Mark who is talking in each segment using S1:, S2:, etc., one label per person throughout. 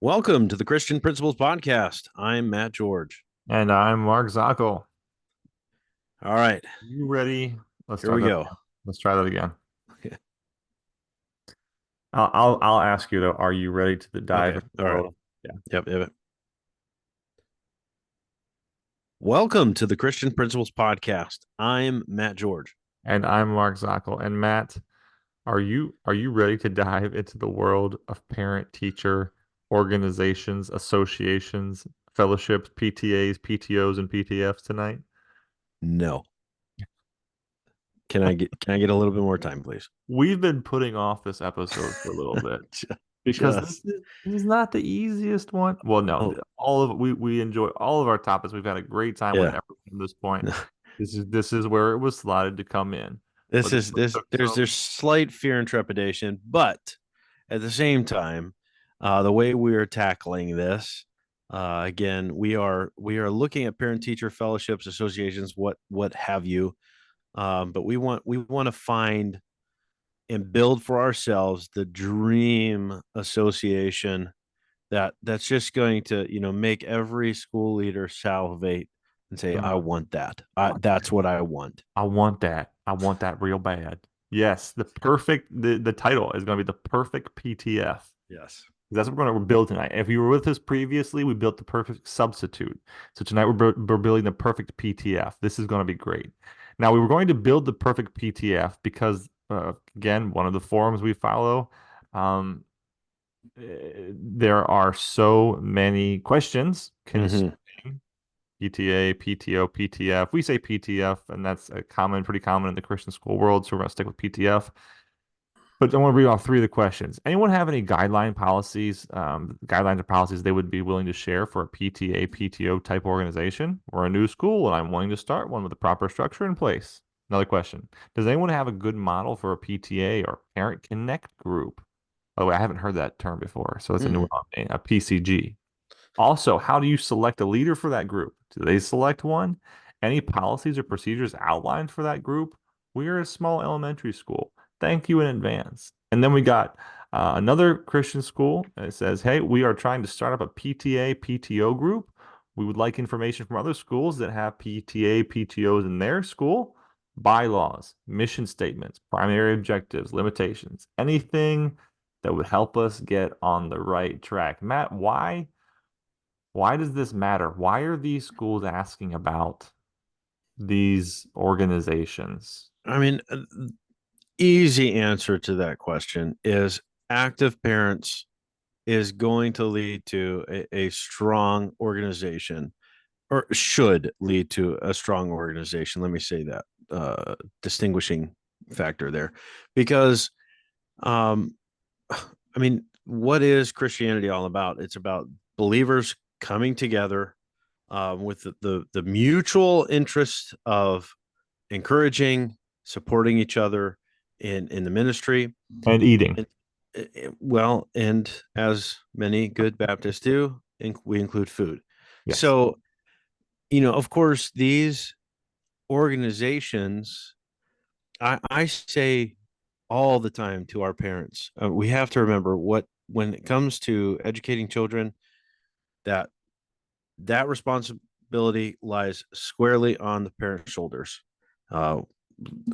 S1: Welcome to the Christian Principles Podcast. I'm Matt George.
S2: And I'm Mark Zockel.
S1: All right,
S2: You ready? Let's
S1: here
S2: start
S1: we
S2: that
S1: go.
S2: again. Let's try that again. I'll ask you though, are you ready to dive
S1: Okay,
S2: into the
S1: all right.
S2: world? Yeah.
S1: Yep. Welcome to the Christian Principles Podcast. I'm Matt George.
S2: And I'm Mark Zockel. And Matt, are you ready to dive into the world of parent teacher organizations, associations, fellowships, PTAs, PTOs, and PTFs tonight?
S1: No. Can I get a little bit more time, please?
S2: We've been putting off this episode for a little bit. Because this
S1: Just
S2: is this is not the easiest one. Well, no,
S1: oh
S2: all of we enjoy all of our topics. We've had a great time with
S1: yeah.
S2: everything at this point. This is where it was slotted to come in.
S1: This
S2: But then
S1: is
S2: we
S1: this
S2: took
S1: there's
S2: some
S1: slight fear and trepidation, but at the same time, the way we are tackling this, again, we are looking at parent teacher fellowships, associations, what have you. But we want to find and build for ourselves the dream association that's just going to make every school leader salivate and say, I
S2: uh,
S1: want that.
S2: I
S1: That's what I want.
S2: I want that. I want that real bad. Yes, the title is going to be the perfect PTF.
S1: Yes.
S2: That's what we're going to build tonight. If you were with us previously, we built the perfect substitute. So tonight we're building the perfect PTF. This is going to be great. Now we were going to build the perfect PTF because again, one of the forums we follow, um, there are so many questions
S1: Hmm.
S2: concerning PTA, PTO, PTF. We say PTF, and that's pretty common in the Christian school world. So we're going to stick with PTF. But I want to read off three of the questions. Anyone have any guidelines or policies they would be willing to share for a PTA, PTO type organization? We're a new school, and I'm willing to start one with the proper structure in place. Another question. Does anyone have a good model for a PTA or Parent Connect group? By the way, I haven't heard that term before, so that's a new
S1: Hmm.
S2: one on me, a PCG. Also, how do you select a leader for that group? Do they select one? Any policies or procedures outlined for that group? We're a small elementary school. Thank you in advance. And then we got another Christian school, and it says, hey, we are trying to start up a PTA, PTO group. We would like information from other schools that have PTA, PTOs in their school, bylaws, mission statements, primary objectives, limitations, anything that would help us get on the right track. Matt, why does this matter? Why are these schools asking about these organizations?
S1: I mean, easy answer to that question is active parents is going to lead to a strong organization, or should lead to a strong organization. Let me say that distinguishing factor there, because um, I mean, what is Christianity all about? It's about believers coming together with the mutual interest of encouraging, supporting each other in the ministry.
S2: And eating.
S1: And, well, and as many good Baptists do, we include food.
S2: Yes.
S1: So, of course, these organizations, I say all the time to our parents, we have to remember when it comes to educating children, that that responsibility lies squarely on the parents' shoulders, uh,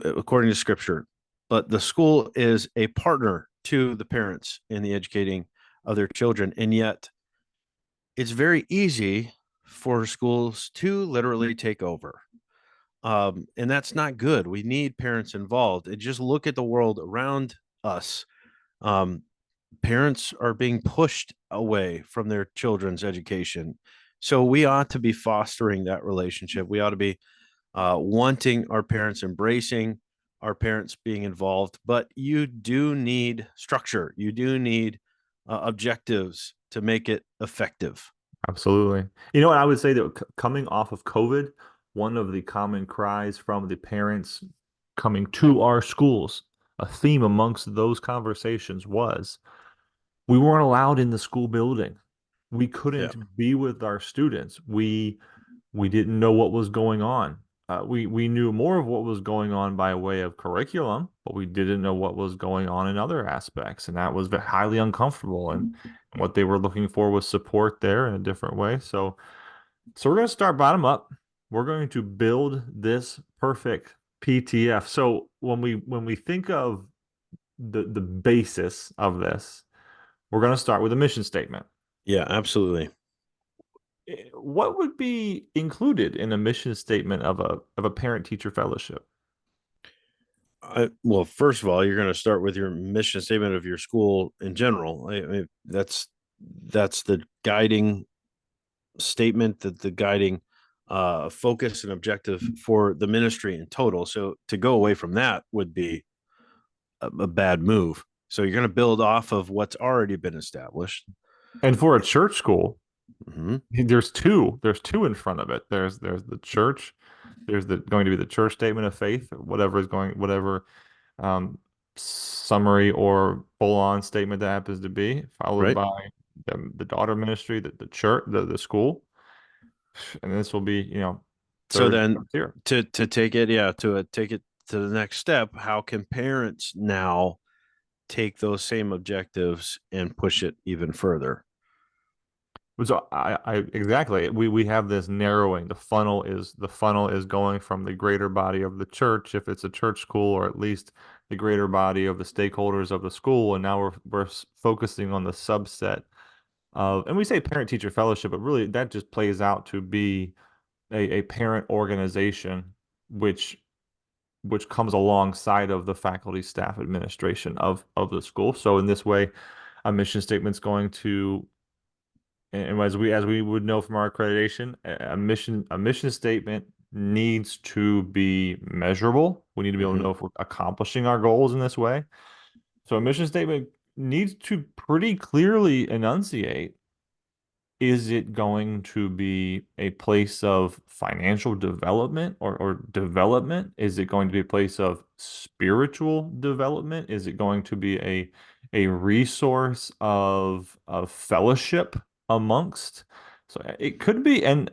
S1: according to Scripture. But the school is a partner to the parents in the educating of their children, and yet it's very easy for schools to literally take over. And that's not good. We need parents involved. And just look at the world around us. Um, Parents are being pushed away from their children's education. So we ought to be fostering that relationship. We ought to be wanting our parents, embracing our parents being involved. But you do need structure, you do need objectives to make it effective.
S2: Absolutely. You know what I would say that coming off of COVID, one of the common cries from the parents coming to our schools, a theme amongst those conversations was we weren't allowed in the school building. We
S1: Yeah.
S2: couldn't be with our students. We didn't know what was going on. we knew more of what was going on by way of curriculum, but we didn't know what was going on in other aspects, and that was highly uncomfortable. And what they were looking for was support there in a different way. So we're going to start bottom up. We're going to build this perfect PTF. So when we think of the basis of this, we're going to start with a mission statement.
S1: Yeah, absolutely.
S2: What would be included in a mission statement of a parent teacher fellowship?
S1: Well, first of all, you're going to start with your mission statement of your school in general. I mean, that's the guiding statement, that the guiding focus and objective for the ministry in total. So to go away from that would be a bad move. So you're going to build off of what's already been established.
S2: And for a church school,
S1: Mm-hmm.
S2: there's two. There's two in front of it. There's the church. There's the going to be the church statement of faith, whatever um, summary or full-on statement that happens to be, followed
S1: Right.
S2: by the daughter ministry, the church, the school, and this will be,
S1: So
S2: third
S1: then
S2: here.
S1: to take it, yeah, to take it to the next step, how can parents now take those same objectives and push it even further?
S2: So I exactly we have this narrowing. The funnel is going from the greater body of the church, if it's a church school, or at least the greater body of the stakeholders of the school, and now we're focusing on the subset of, and we say parent teacher fellowship, but really that just plays out to be a parent organization, which comes alongside of the faculty, staff, administration of the school. So in this way, a mission statement's going to, and as we would know from our accreditation, a mission statement needs to be measurable. We need to be able to
S1: Mm-hmm.
S2: know if we're accomplishing our goals in this way. So a mission statement needs to pretty clearly enunciate, is it going to be a place of financial development or development? Is it going to be a place of spiritual development? Is it going to be a resource of fellowship amongst? So it could be, and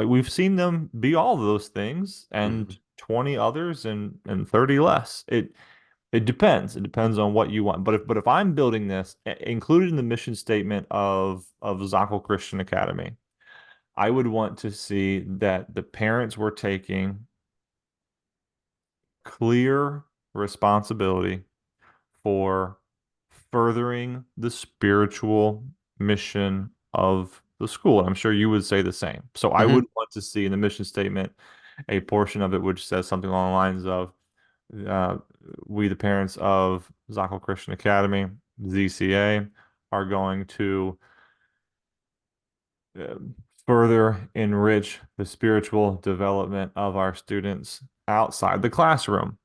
S2: we've seen them be all of those things,
S1: Mm-hmm.
S2: and 20 others, and 30 less. It depends. It depends on what you want. But if I'm building this, included in the mission statement of Zockel Christian Academy, I would want to see that the parents were taking clear responsibility for furthering the spiritual mission of the school. And I'm sure you would say the same. So I
S1: Mm-hmm.
S2: would want to see in the mission statement a portion of it which says something along the lines of, uh, we, the parents of Zockel Christian Academy, ZCA, are going to uh, further enrich the spiritual development of our students outside the classroom.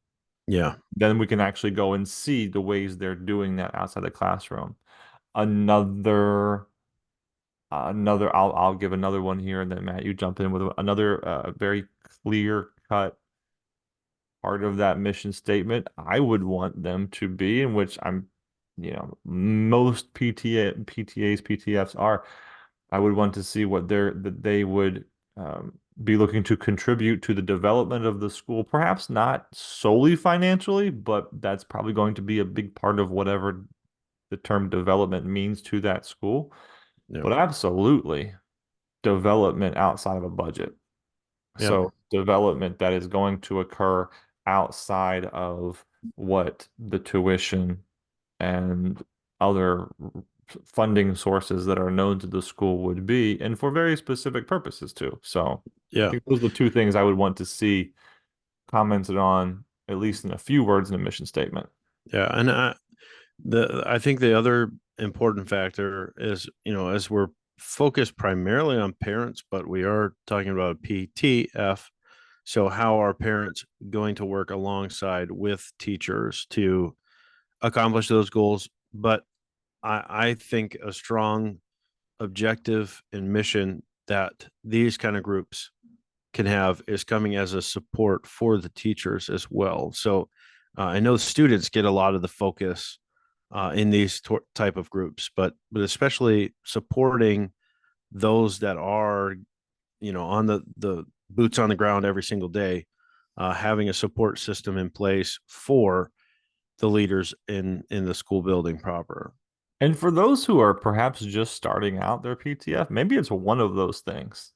S1: Yeah.
S2: Then we can actually go and see the ways they're doing that outside the classroom. I'll give another one here, and then Matt, you jump in with another very clear cut part of that mission statement. I would want them to be, in which most PTAs, PTFs are. I would want to see that they would be looking to contribute to the development of the school, perhaps not solely financially, but that's probably going to be a big part of whatever the term development means to that school.
S1: Yeah.
S2: But absolutely development outside of a budget.
S1: Yeah.
S2: So development that is going to occur outside of what the tuition and other funding sources that are known to the school would be, and for very specific purposes too. So I
S1: Yeah.
S2: think those are the two things I would want to see commented on, at least in a few words, in a mission statement.
S1: Yeah. And I think the other important factor is, as we're focused primarily on parents, but we are talking about a PTF. So how are parents going to work alongside with teachers to accomplish those goals? But I think a strong objective and mission that these kind of groups can have is coming as a support for the teachers as well. So I know students get a lot of the focus in these type of groups, but especially supporting those that are on the boots on the ground every single day, having a support system in place for the leaders in the school building proper.
S2: And for those who are perhaps just starting out their PTF, maybe it's one of those things.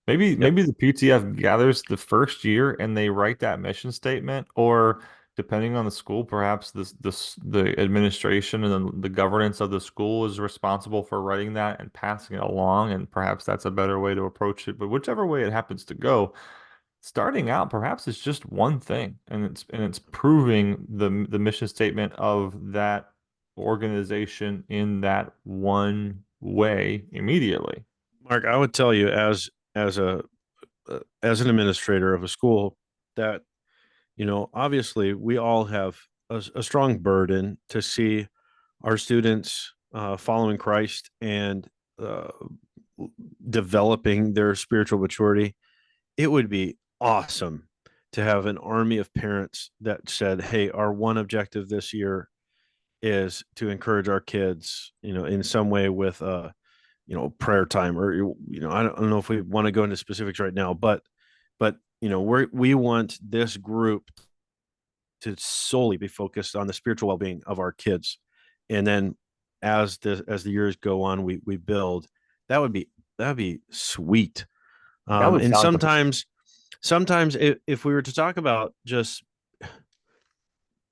S2: Maybe
S1: Yep.
S2: maybe the PTF gathers the first year and they write that mission statement, or depending on the school, perhaps the administration and the governance of the school is responsible for writing that and passing it along, and perhaps that's a better way to approach it. But whichever way it happens to go, starting out perhaps it's just one thing, and it's proving the mission statement of that organization in that one way immediately.
S1: Mark, I would tell you as a as an administrator of a school that obviously we all have a strong burden to see our students following Christ and uh, developing their spiritual maturity. It would be awesome to have an army of parents that said, "Hey, our one objective this year is to encourage our kids, in some way with prayer time, or I don't know if we want to go into specifics right now, but we want this group to solely be focused on the spiritual well-being of our kids, and then as the years go on, we build. That would be sweet.
S2: That would
S1: And
S2: sound great.
S1: sometimes if we were to talk about just,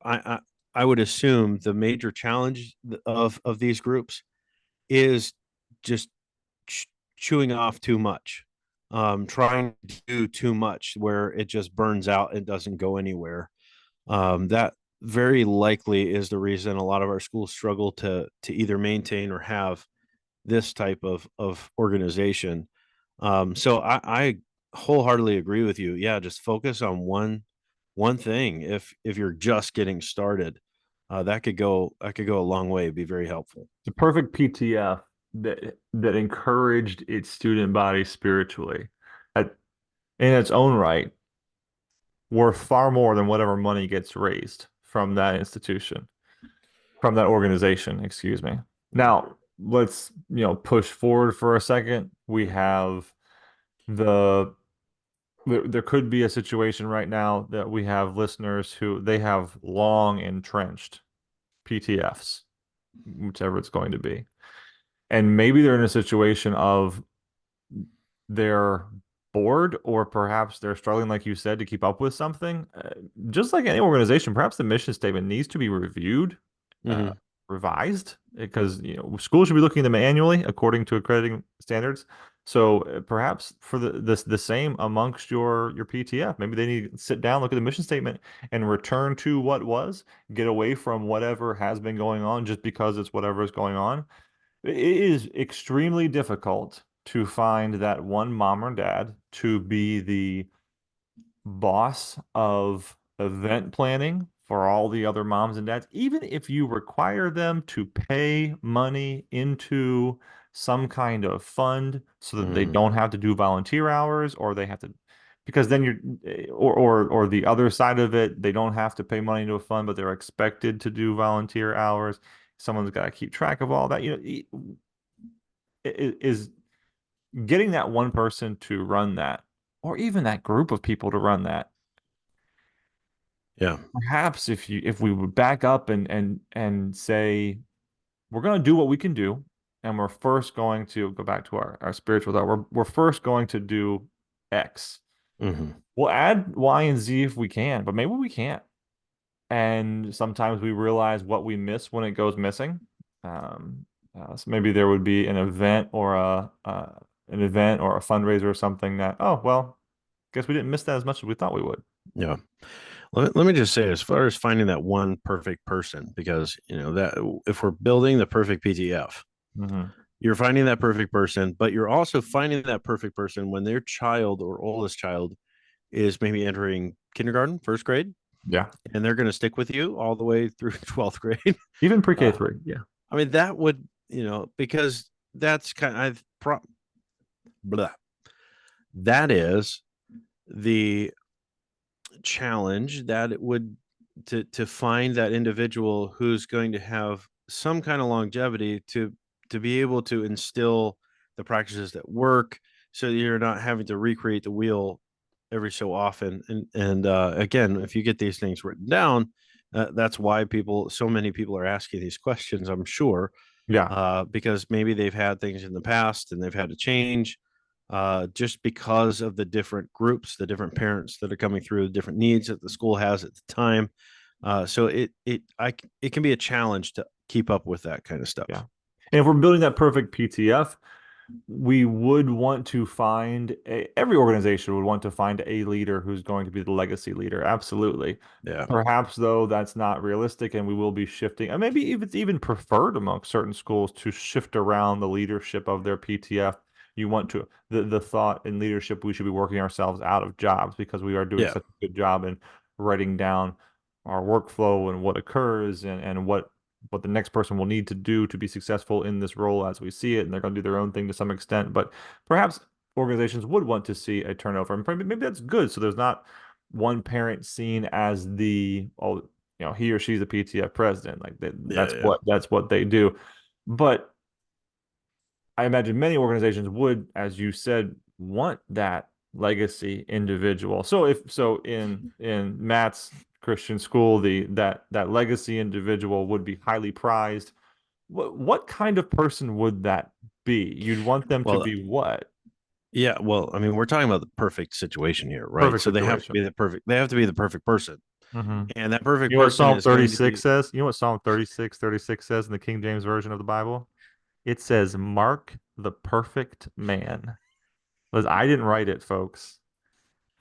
S1: I I would assume the major challenge of these groups is just chewing off too much, trying to do too much where it just burns out and doesn't go anywhere. That very likely is the reason a lot of our schools struggle to either maintain or have this type of organization. So I wholeheartedly agree with you. Yeah, just focus on one thing. If you're just getting started, that could go a long way. Be very helpful.
S2: The perfect PTF that encouraged its student body spiritually, at, in its own right, worth far more than whatever money gets raised from that institution, from that organization, excuse me. Now, let's, push forward for a second. We have the there could be a situation right now that we have listeners who they have long entrenched PTFs, whichever it's going to be. And maybe they're in a situation of they're bored, or perhaps they're struggling, like you said, to keep up with something. Just like any organization, perhaps the mission statement needs to be reviewed, uh,
S1: Hmm.
S2: revised, because schools should be looking at them annually according to accrediting standards. So perhaps for the same amongst your PTF, maybe they need to sit down, look at the mission statement, and return to what was, get away from whatever has been going on just because it's whatever is going on. It is extremely difficult to find that one mom or dad to be the boss of event planning for all the other moms and dads, even if you require them to pay money into some kind of fund so that they
S1: Hmm.
S2: don't have to do volunteer hours, or they have to, because then or the other side of it, they don't have to pay money into a fund, but they're expected to do volunteer hours. Someone's got to keep track of all that. Is getting that one person to run that, or even that group of people to run that.
S1: Yeah.
S2: Perhaps if we would back up and say we're going to do what we can do, and we're first going to go back to our spiritual thought. We're first going to do X.
S1: Hmm.
S2: We'll add Y and Z if we can, but maybe we can't. And sometimes we realize what we miss when it goes missing. So maybe there would be an event or a fundraiser or something that, oh well, guess we didn't miss that as much as we thought we would.
S1: Yeah. Let me just say, as far as finding that one perfect person, because that if we're building the perfect PTF,
S2: Hmm.
S1: you're finding that perfect person, but you're also finding that perfect person when their child or oldest child is maybe entering kindergarten, first grade,
S2: Yeah,
S1: and they're going to stick with you all the way through 12th grade.
S2: even pre-K
S1: Uh,
S2: three. Yeah,
S1: I mean, that would, because that's kind of, blah, that is the challenge that it would to find that individual who's going to have some kind of longevity to be able to instill the practices that work, so that you're not having to recreate the wheel every so often. And again, if you get these things written down, that's why so many people are asking these questions, I'm sure,
S2: Yeah.
S1: because maybe they've had things in the past and they've had to change, just because of the different groups, the different parents that are coming through, the different needs that the school has at the time. So it can be a challenge to keep up with that kind of
S2: Yeah.
S1: stuff.
S2: And if we're building that perfect PTF, we would want to find every organization would want to find a leader who's going to be the legacy leader. Absolutely.
S1: Yeah.
S2: Perhaps though that's not realistic and we will be shifting, and maybe if it's even preferred among certain schools to shift around the leadership of their PTF. You want to the thought in leadership we should be working ourselves out of jobs because we are doing
S1: Yeah.
S2: such a good job in writing down our workflow and what occurs and what the next person will need to do to be successful in this role as we see it, and they're going to do their own thing to some extent. But perhaps organizations would want to see a turnover, and maybe that's good. So there's not one parent seen as the he or she's the PTF president, like
S1: Yeah. Yeah.
S2: that's what they do. But I imagine many organizations would, as you said, want that legacy individual. So if so in Matt's Christian school, that legacy individual would be highly prized. What kind of person would that be? You'd want them to
S1: Well,
S2: be what?
S1: yeah. Well, I mean, we're talking about the perfect situation here, right?
S2: Perfect
S1: So they have to
S2: situation.
S1: be the perfect. They have to be the perfect person,
S2: Mm-hmm.
S1: and that perfect
S2: You know what
S1: person
S2: Psalm
S1: is going to
S2: 36
S1: be.
S2: says? You know what Psalm 36 says in the King James Version of the Bible? It says, "Mark the perfect man." Because I didn't write it, folks.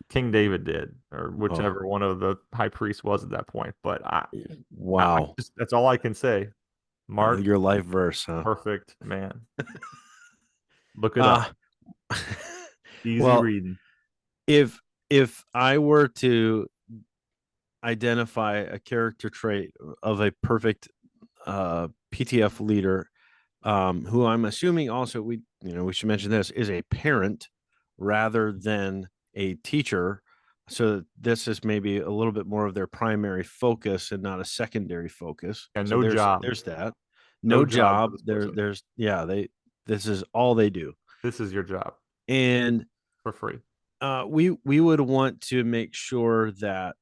S2: King David did, or
S1: Oh,
S2: whichever one of the high priests was at that point. But I
S1: wow.
S2: just that's all I can say. Mark
S1: Your life verse, huh?
S2: perfect man. Look it
S1: Uh
S2: up. Easy
S1: well,
S2: reading.
S1: if if I were to identify a character trait of a perfect PTF leader, who I'm assuming also we should mention this is a parent rather than a teacher. So this is maybe a little bit more of their primary focus and not a secondary focus.
S2: And
S1: So
S2: no job.
S1: there's that.
S2: No
S1: No
S2: job for
S1: job.
S2: this person.
S1: There's yeah, they this is all they do.
S2: This is your job
S1: And
S2: for free.
S1: we would want to make sure that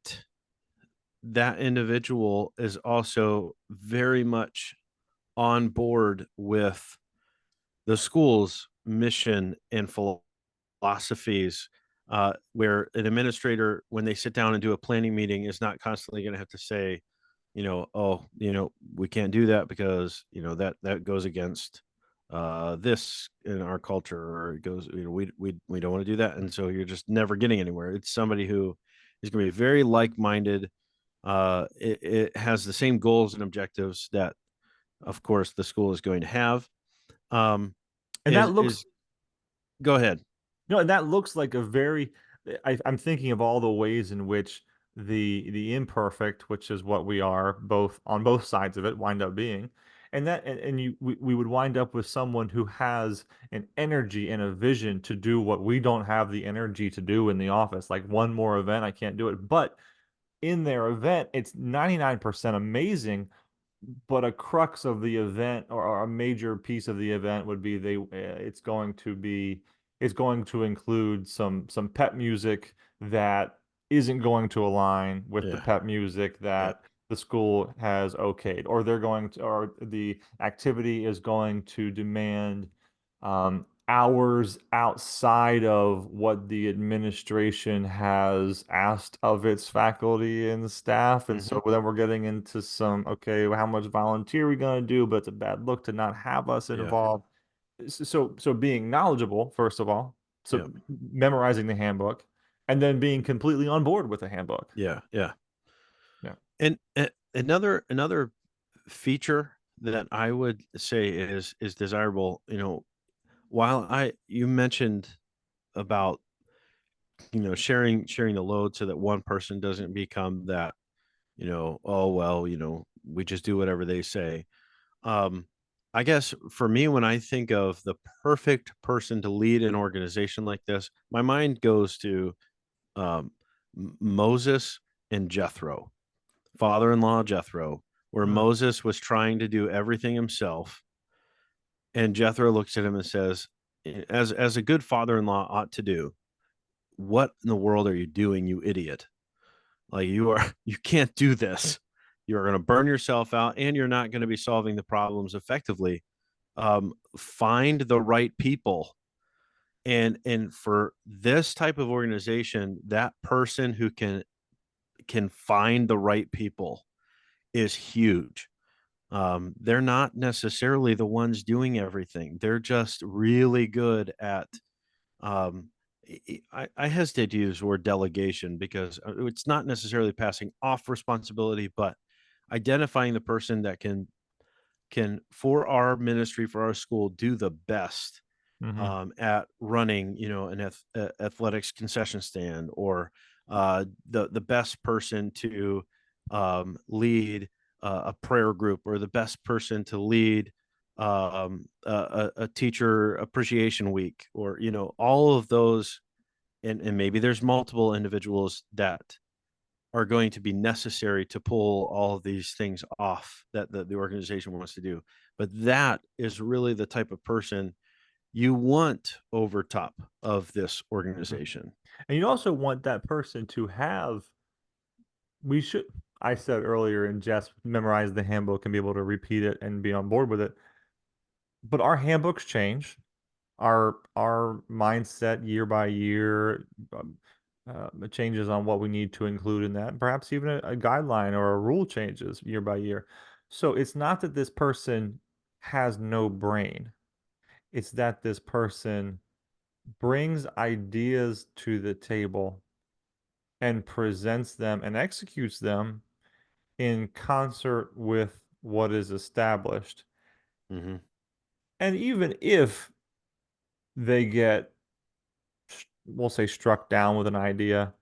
S1: that individual is also very much on board with the school's mission and philosophies, where an administrator, when they sit down and do a planning meeting, is not constantly going to have to say, oh, we can't do that because that goes against this in our culture, or it goes, we don't want to do that, and so you're just never getting anywhere. It's somebody who is going to be very like-minded. It has the same goals and objectives that, of course, the school is going to have. Um,
S2: And that
S1: is
S2: looks
S1: Go ahead.
S2: and that looks like a very I'm thinking of all the ways in which the imperfect, which is what we are both on both sides of it, wind up being. And we would wind up with someone who has an energy and a vision to do what we don't have the energy to do in the office. Like one more event, I can't do it. But in their event, it's 99% amazing, but a crux of the event or a major piece of the event would be it's going to include some pep music that isn't going to align with the
S1: Yeah.
S2: pep music
S1: Yeah.
S2: that the school has okayed, or they're going to, or the activity is going to demand hours outside of what the administration has asked of its faculty and staff. And
S1: Hmm.
S2: so then we're getting into some, okay, well, how much volunteer are we going to do? But it's a bad look to not have us
S1: Yeah.
S2: involved. So being knowledgeable, first of all, so
S1: Yeah.
S2: memorizing the handbook, and then being completely on board with the handbook.
S1: Yeah. Yeah.
S2: Yeah.
S1: And another feature that I would say is desirable, while I you mentioned about, sharing the load so that one person doesn't become that, oh well, we just do whatever they say. Um, I guess for me, when I think of the perfect person to lead an organization like this, my mind goes to um, Moses and Jethro, father-in-law Jethro, where
S2: Hmm.
S1: Moses was trying to do everything himself, and Jethro looks at him and says, as a good father-in-law ought to do, what in the world are you doing, you idiot? Like you can't do this. You're going to burn yourself out, and you're not going to be solving the problems effectively. Find the right people, and for this type of organization, that person who can find the right people is huge. They're not necessarily the ones doing everything. They're just really good at um, I hesitate to use the word delegation because it's not necessarily passing off responsibility, but identifying the person that can for our ministry, for our school, do the best
S2: Hmm.
S1: at running, an athletics concession stand, or the best person to lead a prayer group, or the best person to lead a teacher appreciation week, or all of those, and maybe there's multiple individuals that are going to be necessary to pull all of these things off that the organization wants to do. But that is really the type of person you want over top of this
S2: Hmm.
S1: organization.
S2: And you also want that person to have, we should, I said earlier in jest, memorize the handbook and be able to repeat it and be on board with it. But our handbooks change. Our mindset year by year changes on what we need to include in that. Perhaps even a guideline or a rule changes year by year. So it's not that this person has no brain. It's that this person brings ideas to the table and presents them and executes them in concert with what is established.
S1: Mhm.
S2: And even if they get, we'll say, struck down with an idea,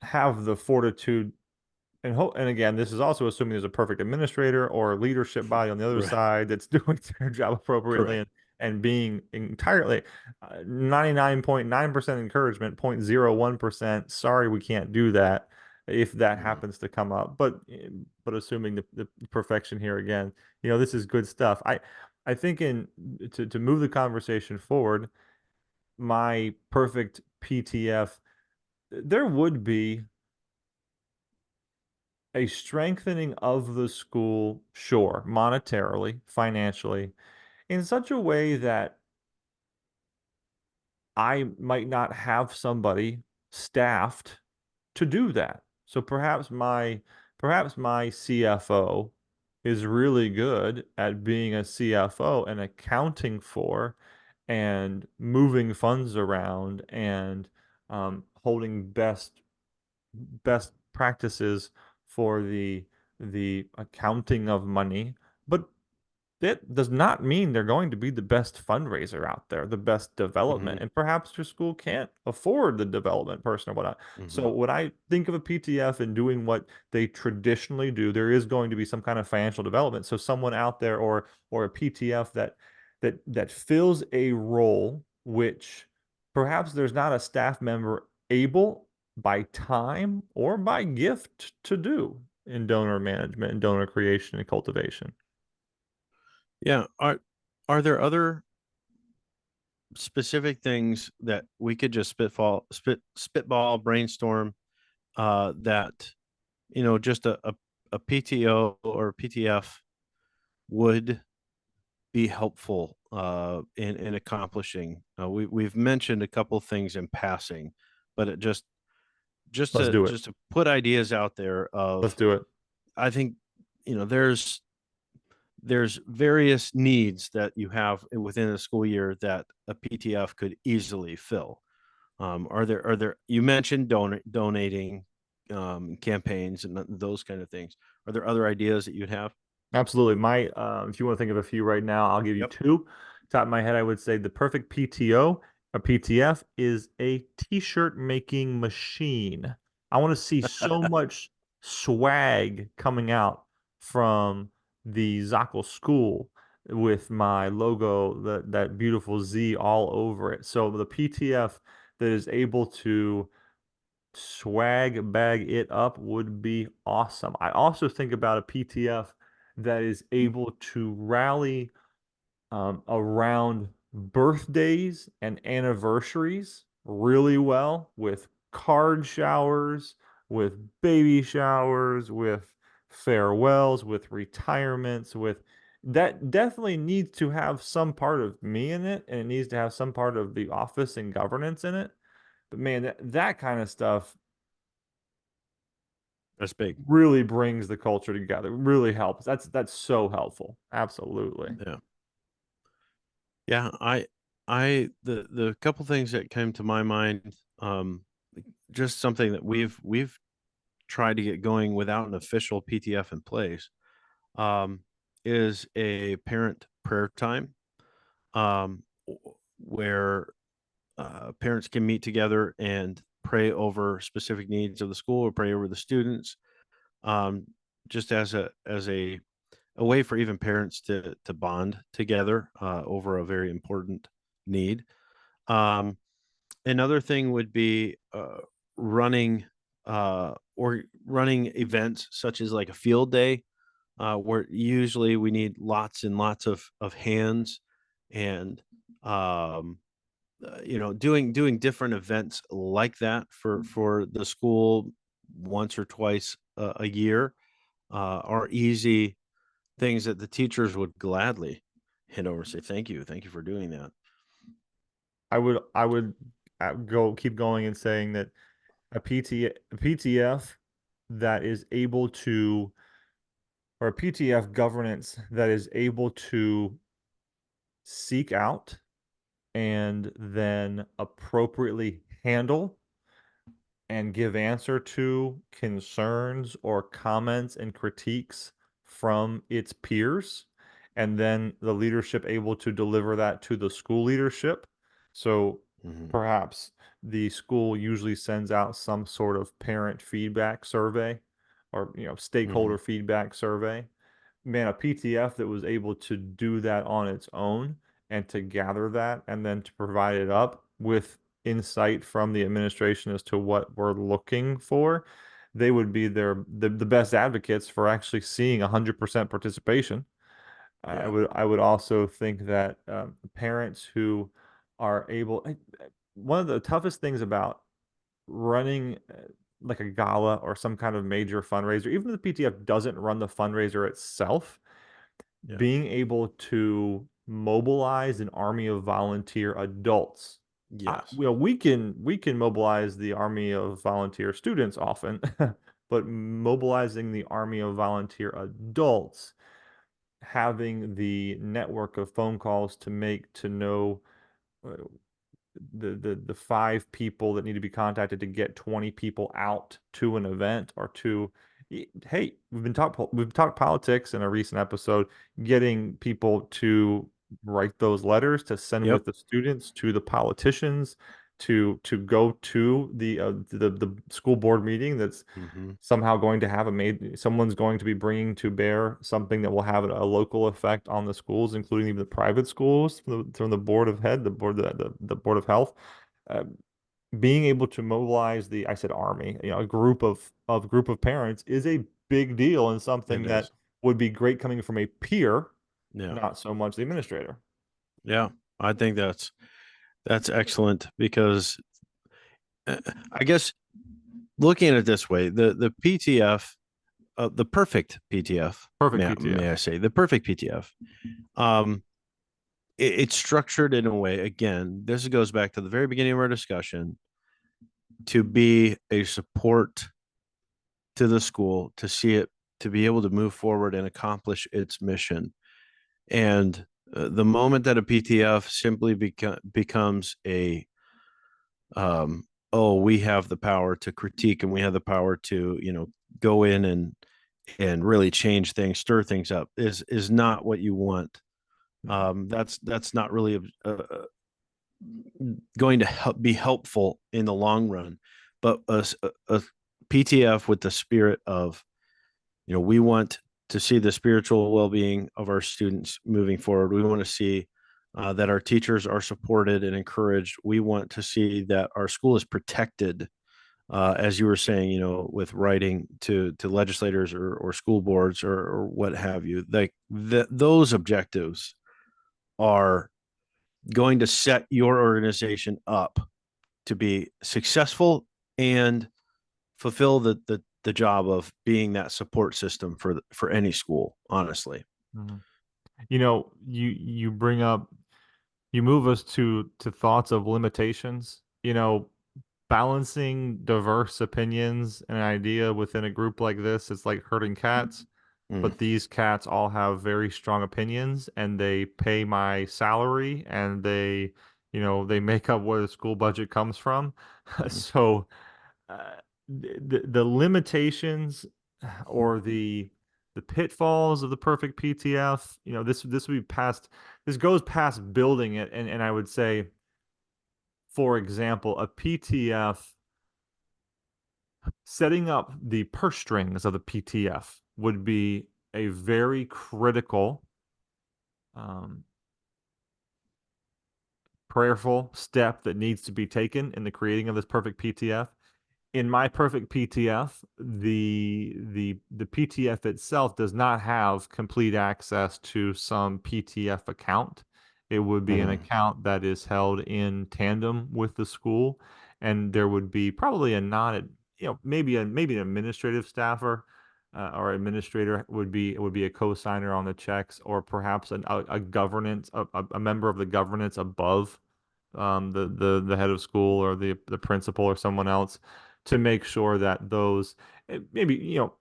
S2: have the fortitude and again, this is also assuming there's a perfect administrator or leadership body on the other
S1: Right.
S2: side that's doing their job appropriately
S1: Correct.
S2: and being entirely 99.9% encouragement, 0.01% sorry we can't do that if that
S1: Mhm.
S2: happens to come up. But assuming the perfection here again, this is good stuff. I think in to move the conversation forward, my perfect PTF, there would be a strengthening of the school, sure, monetarily, financially, in such a way that I might not have somebody staffed to do that. So perhaps my CFO is really good at being a CFO and accounting for and moving funds around and holding best practices for the accounting of money, but that does not mean they're going to be the best fundraiser out there, the best development,
S1: Mhm.
S2: and perhaps your school can't afford the development person or whatnot. So
S1: Mhm.
S2: when I think of a PTF and doing what they traditionally do, there is going to be some kind of financial development. So someone out there or a PTF that fills a role which perhaps there's not a staff member able by time or by gift to do in donor management and donor creation and cultivation.
S1: Yeah. Are there other specific things that we could just spitball, brainstorm, that just a PTO or PTF would be helpful in accomplishing? We've mentioned a couple things in passing, but it just
S2: Let's
S1: to
S2: do it.
S1: just to put ideas out there
S2: Let's
S1: of,
S2: do it.
S1: I think, there's various needs that you have within a school year that a PTF could easily fill. Are there you mentioned donating, campaigns and those kind of things. Are there other ideas that you'd have?
S2: Absolutely. If you want to think of a few right now, I'll give you
S1: Yep.
S2: two. Top of my head, I would say the perfect PTO or PTF is a t-shirt making machine. I want to see so much swag coming out from the Zockel school with my logo, that beautiful Z all over it. So the PTF that is able to swag bag it up would be awesome. I also think about a PTF that is able to rally around birthdays and anniversaries really well with card showers, with baby showers, with farewells, with retirements, with that definitely needs to have some part of me in it, and it needs to have some part of the office and governance in it. But man, that kind of stuff
S1: That's big.
S2: really brings the culture together, really helps. That's so helpful. Absolutely.
S1: Yeah. Yeah. The couple things that came to my mind, just something that we've tried to get going without an official PTF in place, um, is a parent prayer time, where parents can meet together and pray over specific needs of the school or pray over the students, um, just as a way for even parents to bond together over a very important need. Um, Another thing would be running or running events such as like a field day, where usually we need lots and lots of hands, and um, doing different events like that for the school once or twice a year are easy things that the teachers would gladly hand over and say thank you for doing that.
S2: I would go keep going and saying that a PTF that is able to, or a PTF governance that is able to seek out and then appropriately handle and give answer to concerns or comments and critiques from its peers, and then the leadership able to deliver that to the school leadership. So
S1: Hmm.
S2: perhaps the school usually sends out some sort of parent feedback survey or
S1: Hmm.
S2: stakeholder feedback survey. Man, a PTF that was able to do that on its own and to gather that and then to provide it up with insight from the administration as to what we're looking for, they would be the best advocates for actually seeing 100% participation.
S1: Yeah.
S2: I would also think that parents who are able, one of the toughest things about running like a gala or some kind of major fundraiser, even if the PTF doesn't run the fundraiser itself,
S1: Yeah.
S2: being able to mobilize an army of volunteer adults.
S1: Yes.
S2: We can mobilize the army of volunteer students often, but mobilizing the army of volunteer adults, having the network of phone calls to make to know uh, the 5 people that need to be contacted to get 20 people out to an event or to, hey, we've talked politics in a recent episode, getting people to write those letters to send
S1: Yep.
S2: with the students to the politicians, to go to the school board meeting that's
S1: Hmm.
S2: somehow going to have someone's going to be bringing to bear something that will have a local effect on the schools, including even the private schools from the board of head, the board of health. Uh, Being able to mobilize I said army, a group of parents is a big deal and
S1: It
S2: something that
S1: is.
S2: would be great coming from a peer,
S1: Yeah.
S2: not so much the administrator.
S1: Yeah. I think that's excellent because I guess looking at it this way, the PTF, the perfect PTF,
S2: Perfect
S1: may
S2: PTF.
S1: I say, the perfect PTF, um, it's structured in a way. Again, this goes back to the very beginning of our discussion, to be a support to the school, to see it, to be able to move forward and accomplish its mission. And the moment that a PTF simply becomes a, oh, we have the power to critique and we have the power to, go in and really change things, stir things up, is not what you want.
S2: No.
S1: That's not really going to be helpful in the long run. But a PTF with the spirit of, we want to see the spiritual well-being of our students moving forward. We want to see that our teachers are supported and encouraged. We want to see that our school is protected, as you were saying, with writing to legislators or school boards or what have you. Like those objectives are going to set your organization up to be successful and fulfill the job of being that support system for any school, honestly.
S2: Mhm. You know, you bring up, you move us to thoughts of limitations. You know, balancing diverse opinions and an idea within a group like this is like herding cats,
S1: Mm,
S2: but these cats all have very strong opinions and they pay my salary and they, you know, they make up where the school budget comes from.
S1: mhm,
S2: So uh, the limitations or the pitfalls of the perfect PTF, you know, this would be past, this goes past building it, and I would say, for example, a PTF, setting up the purse strings of the PTF would be a very critical, um, prayerful step that needs to be taken in the creating of this perfect PTF. In my perfect PTF, the PTF itself does not have complete access to some PTF account. It would be an
S1: mhm,
S2: account that is held in tandem with the school, and there would be probably a non, you know, maybe an administrative staffer or administrator would be a co-signer on the checks, or perhaps a governance a member of the governance above the head of school or the principal or someone else to make sure that those, maybe, you know,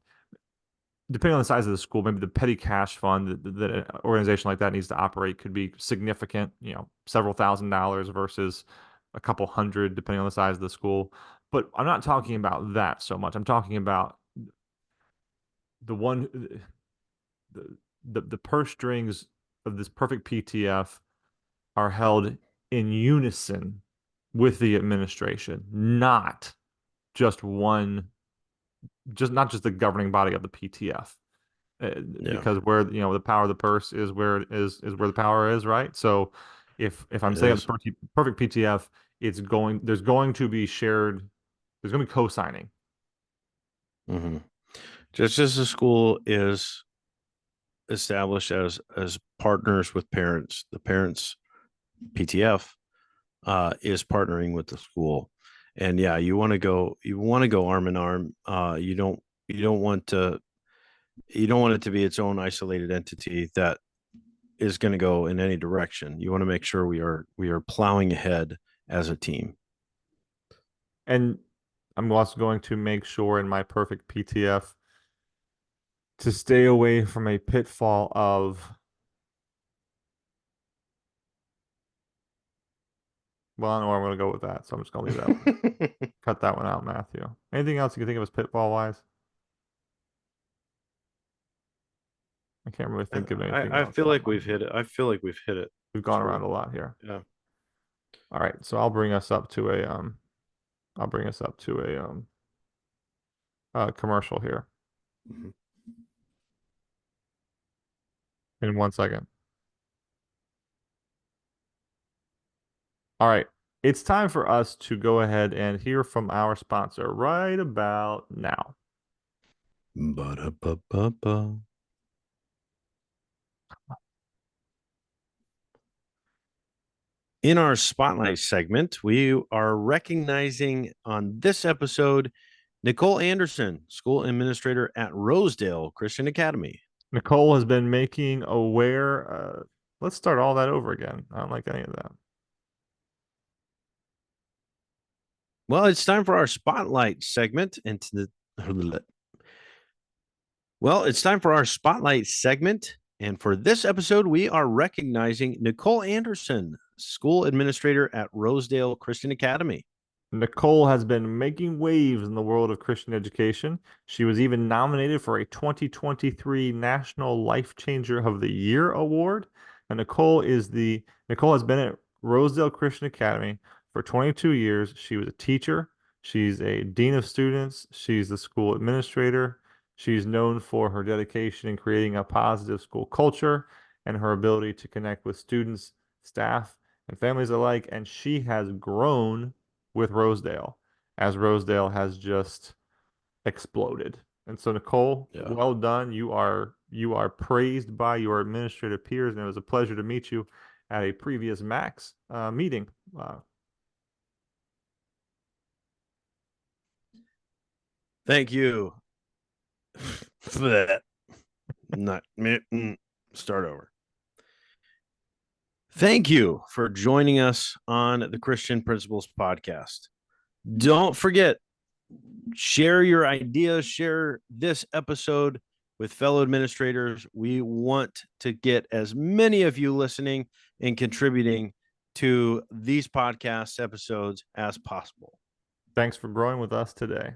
S2: depending on the size of the school, maybe the petty cash fund that an organization like that needs to operate could be significant, you know, several $1,000s versus a couple hundred, depending on the size of the school. But I'm not talking about that so much. I'm talking about the one, the the purse strings of this perfect PTF are held in unison with the administration, not just one, just not just the governing body of the PTF.
S1: yeah,
S2: Because where, you know, the power of the purse is where it is where the power is, right? So if I'm
S1: it
S2: setting up
S1: is.
S2: the perfect PTF, there's going to be shared, there's going to be co-signing.
S1: Hmm. Just as the school is established as partners with parents, the parents PTF is partnering with the school, and yeah, you want to go arm in arm. You don't want to you don't want it to be its own isolated entity that is going to go in any direction. You want to make sure we are plowing ahead as a team.
S2: And I'm also going to make sure in my perfect PTF to stay away from a pitfall of, well, I don't know where I'm going to go with that, so I'm just going to leave that one. Cut that one out, Matthew. Anything else you can think of as pitfall wise? I can't really think of anything
S1: I
S2: else
S1: feel
S2: top of
S1: like
S2: my
S1: we've
S2: head.
S1: hit it. I feel like we've hit it.
S2: We've gone around
S1: Screw.
S2: a lot here.
S1: Yeah.
S2: All right, so I'll bring us up to a I'll bring us up to a commercial here
S1: Mhm.
S2: in 1 second. All right, it's time for us to go ahead and hear from our sponsor right about now.
S1: Ba-da-ba-ba-ba. In our spotlight segment, we are recognizing on this episode Nicole Anderson, school administrator at Rosedale Christian Academy.
S2: Nicole has been making aware. Let's start all that over again. I don't like any of that.
S1: Well, it's time for our spotlight segment. Well, it's time for our spotlight segment. And for this episode, we are recognizing Nicole Anderson, school administrator at Rosedale Christian Academy.
S2: Nicole has been making waves in the world of Christian education. She was even nominated for a 2023 National Life Changer of the Year award. And Nicole has been at Rosedale Christian Academy for 22 years. She was a teacher. She's a dean of students. She's the school administrator. She's known for her dedication in creating a positive school culture and her ability to connect with students, staff, and families alike. And she has grown with Rosedale as Rosedale has just exploded. And so, Nicole,
S1: Yeah.
S2: well done. You are praised by your administrative peers, and it was a pleasure to meet you at a previous Max meeting. Uh,
S1: Thank you. Not start over. Thank you for joining us on the Christian Principles Podcast. Don't forget, share your ideas, share this episode with fellow administrators. We want to get as many of you listening and contributing to these podcast episodes as possible.
S2: Thanks for growing with us today.